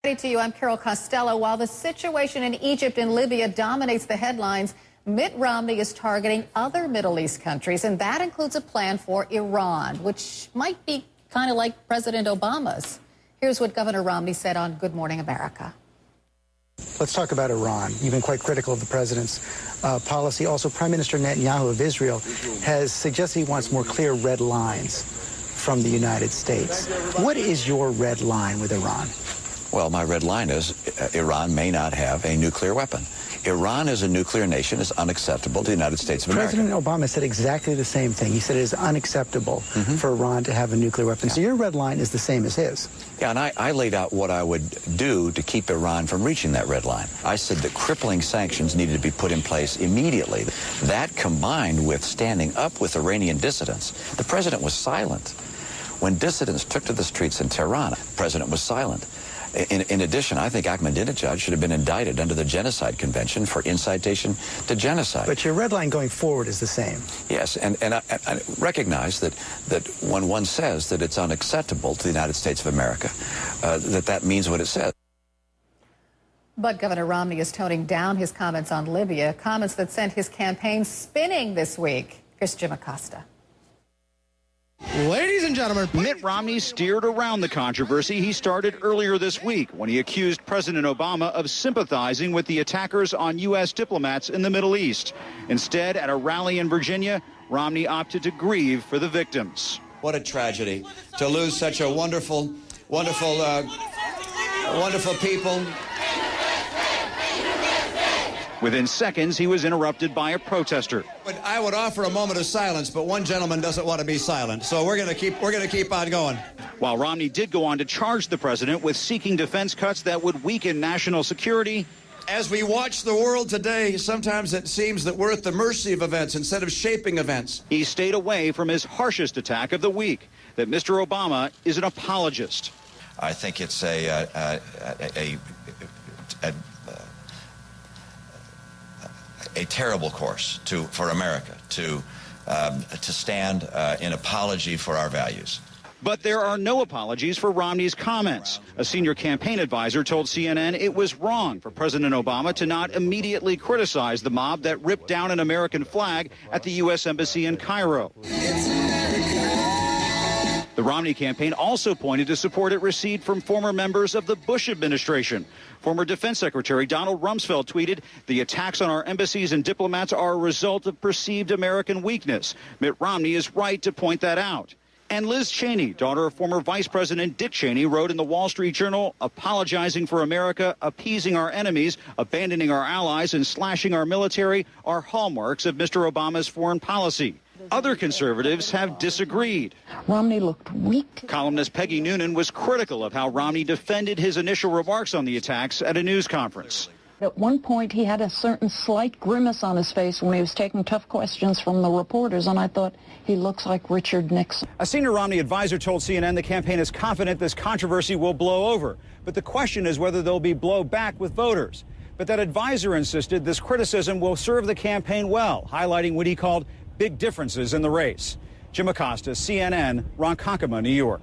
To you, I'm Carol Costello. While the situation in Egypt and Libya dominates the headlines, Mitt Romney is targeting other Middle East countries, and that includes a plan for Iran, which might be kind of like President Obama's. Here's what Governor Romney said on Good Morning America. Let's talk about Iran. You've been quite critical of the president's policy. Also, Prime Minister Netanyahu of Israel has suggested he wants more clear red lines from the United States. What is your red line with Iran? Well, my red line is Iran may not have a nuclear weapon. Iran as a nuclear nation is unacceptable to the United States of America. President Obama said exactly the same thing. He said it is unacceptable for Iran to have a nuclear weapon. So your red line is the same as his. Yeah, and I laid out what I would do to keep Iran from reaching that red line. I said that crippling sanctions needed to be put in place immediately. That combined with standing up with Iranian dissidents. The president was silent. When dissidents took to the streets in Tehran, the president was silent. In addition, I think Ahmadinejad should have been indicted under the Genocide Convention for incitation to genocide. But your red line going forward is the same. Yes, and I recognize that when one says that it's unacceptable to the United States of America, that means what it says. But Governor Romney is toning down his comments on Libya, comments that sent his campaign spinning this week. Here's Jim Acosta. Ladies and gentlemen, Mitt Romney steered around the controversy he started earlier this week when he accused President Obama of sympathizing with the attackers on U.S. diplomats in the Middle East. Instead, at a rally in Virginia, Romney opted to grieve for the victims. What a tragedy to lose such a wonderful people. Within seconds, he was interrupted by a protester. But I would offer a moment of silence, but one gentleman doesn't want to be silent, so we're going to keep on going. While Romney did go on to charge the president with seeking defense cuts that would weaken national security. As we watch the world today, sometimes it seems that we're at the mercy of events instead of shaping events. He stayed away from his harshest attack of the week, that Mr. Obama is an apologist. I think it's a terrible course for America to stand in apology for our values. But there are no apologies for Romney's comments. A senior campaign advisor told CNN it was wrong for President Obama to not immediately criticize the mob that ripped down an American flag at the U.S. Embassy in Cairo. The Romney campaign also pointed to support it received from former members of the Bush administration. Former Defense Secretary Donald Rumsfeld tweeted, "The attacks on our embassies and diplomats are a result of perceived American weakness." Mitt Romney is right to point that out. And Liz Cheney, daughter of former Vice President Dick Cheney, wrote in the Wall Street Journal, "Apologizing for America, appeasing our enemies, abandoning our allies, and slashing our military are hallmarks of Mr. Obama's foreign policy." Other conservatives have disagreed. Romney looked weak. Columnist Peggy Noonan was critical of how Romney defended his initial remarks on the attacks at a news conference. At one point, he had a certain slight grimace on his face when he was taking tough questions from the reporters, and I thought he looks like Richard Nixon. A senior Romney advisor told CNN the campaign is confident this controversy will blow over, but the question is whether there'll be blowback with voters. But that advisor insisted this criticism will serve the campaign well, highlighting what he called big differences in the race. Jim Acosta, CNN, Ronkonkoma, New York.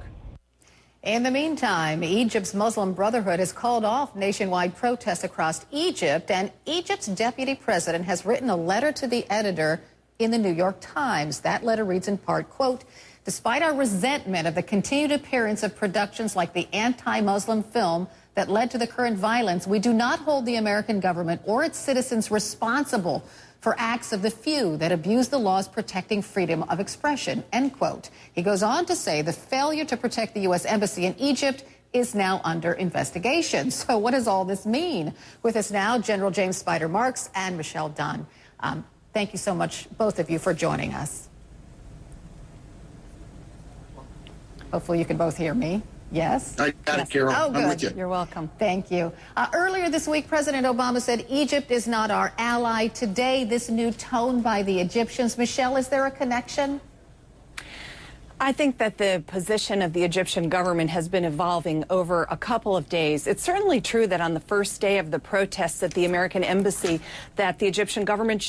In the meantime, Egypt's Muslim Brotherhood has called off nationwide protests across Egypt, and Egypt's deputy president has written a letter to the editor in the New York Times. That letter reads in part, quote, "Despite our resentment of the continued appearance of productions like the anti-Muslim film that led to the current violence, we do not hold the American government or its citizens responsible for acts of the few that abuse the laws protecting freedom of expression," end quote. He goes on to say the failure to protect the U.S. Embassy in Egypt is now under investigation. So what does all this mean? With us now, General James Spider Marks and Michelle Dunn. Thank you so much, both of you, for joining us. Hopefully you can both hear me. Yes? I got it, Carol. Oh, good. I'm with you. You're welcome. Thank you. Earlier this week, President Obama said Egypt is not our ally. Today, this new tone by the Egyptians. Michelle, is there a connection? I think that the position of the Egyptian government has been evolving over a couple of days. It's certainly true that on the first day of the protests at the American embassy, that the Egyptian government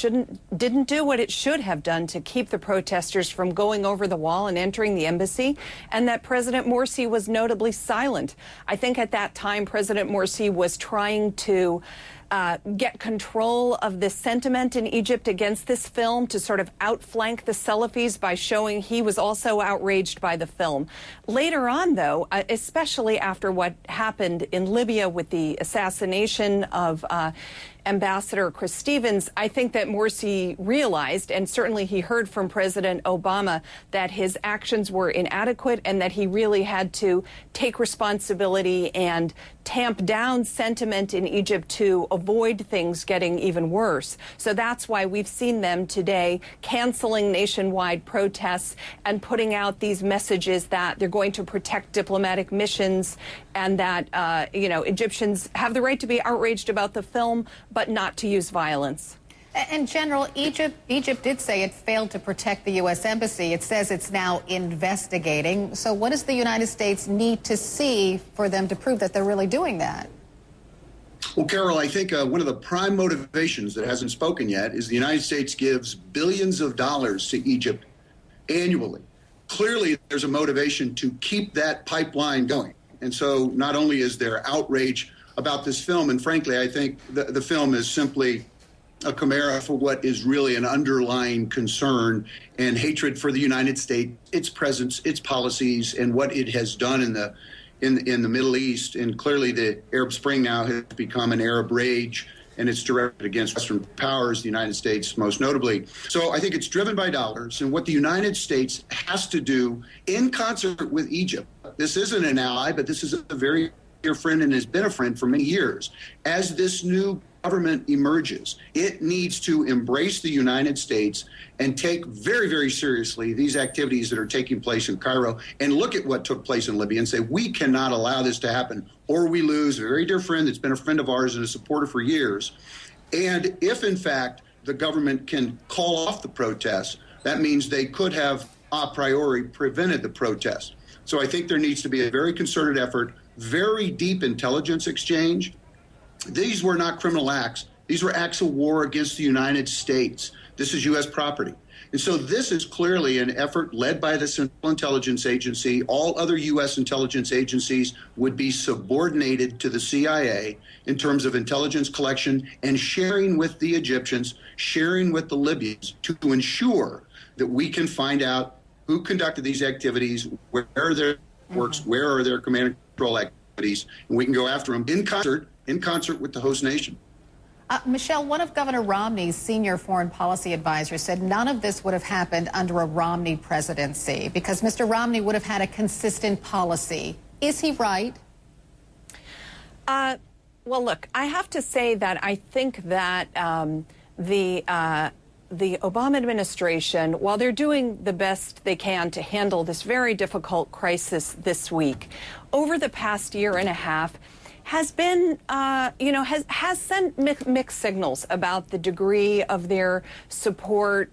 didn't do what it should have done to keep the protesters from going over the wall and entering the embassy, and that President Morsi was notably silent. I think at that time, President Morsi was trying to get control of the sentiment in Egypt against this film, to sort of outflank the Salafis by showing he was also outraged by the film. Later on, though, especially after what happened in Libya with the assassination of Ambassador Chris Stevens, I think that Morsi realized, and certainly he heard from President Obama, that his actions were inadequate and that he really had to take responsibility and tamp down sentiment in Egypt to avoid things getting even worse. So that's why we've seen them today canceling nationwide protests and putting out these messages that they're going to protect diplomatic missions and that, Egyptians have the right to be outraged about the film, but not to use violence. And General, Egypt did say it failed to protect the U.S. Embassy. It says it's now investigating. So what does the United States need to see for them to prove that they're really doing that? Well, Carol, I think one of the prime motivations that hasn't spoken yet is the United States gives billions of dollars to Egypt annually. Clearly, there's a motivation to keep that pipeline going. And so not only is there outrage about this film, and frankly, I think the film is simply a chimera for what is really an underlying concern and hatred for the United States, its presence, its policies, and what it has done in the Middle East. And clearly the Arab Spring now has become an Arab rage, and it's directed against Western powers, the United States most notably. So I think it's driven by dollars, and what the United States has to do in concert with Egypt. This isn't an ally, but this is a very dear friend and has been a friend for many years. As this new government emerges, it needs to embrace the United States and take very, very seriously these activities that are taking place in Cairo and look at what took place in Libya and say, we cannot allow this to happen or we lose a very dear friend that's been a friend of ours and a supporter for years. And if, in fact, the government can call off the protests, that means they could have a priori prevented the protest. So I think there needs to be a very concerted effort, very deep intelligence exchange. These were not criminal acts. These were acts of war against the United States. This is U.S. property. And so this is clearly an effort led by the Central Intelligence Agency. All other U.S. intelligence agencies would be subordinated to the CIA in terms of intelligence collection and sharing with the Egyptians, sharing with the Libyans to ensure that we can find out who conducted these activities, where are their works, where are their command and control activities, and we can go after them in concert with the host nation. Michelle, one of Governor Romney's senior foreign policy advisors said none of this would have happened under a Romney presidency because Mr. Romney would have had a consistent policy. Is he right? Well, look, I have to say that I think that the Obama administration, while they're doing the best they can to handle this very difficult crisis this week, over the past year and a half, has been, has sent mixed signals about the degree of their support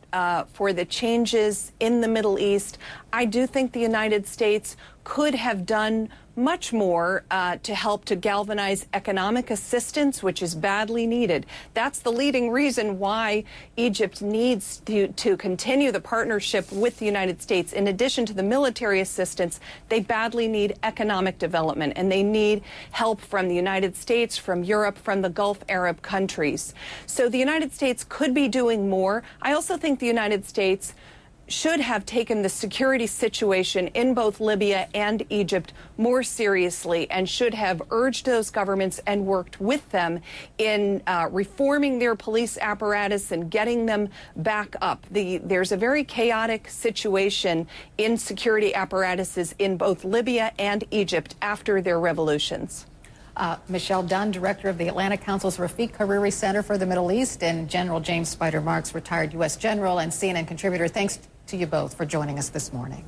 for the changes in the Middle East. I do think the United States could have done much more to help to galvanize economic assistance, which is badly needed. That's the leading reason why Egypt needs to continue the partnership with the United States. In addition to the military assistance, they badly need economic development, and they need help from the United States, from Europe, from the Gulf Arab countries. So the United States could be doing more. I also think the United States should have taken the security situation in both Libya and Egypt more seriously and should have urged those governments and worked with them in reforming their police apparatus and getting them back up. There's a very chaotic situation in security apparatuses in both Libya and Egypt after their revolutions. Michelle Dunn, director of the Atlantic Council's Rafiq Hariri Center for the Middle East, and General James Spider Marks, retired U.S. general and CNN contributor. Thanks to you both for joining us this morning.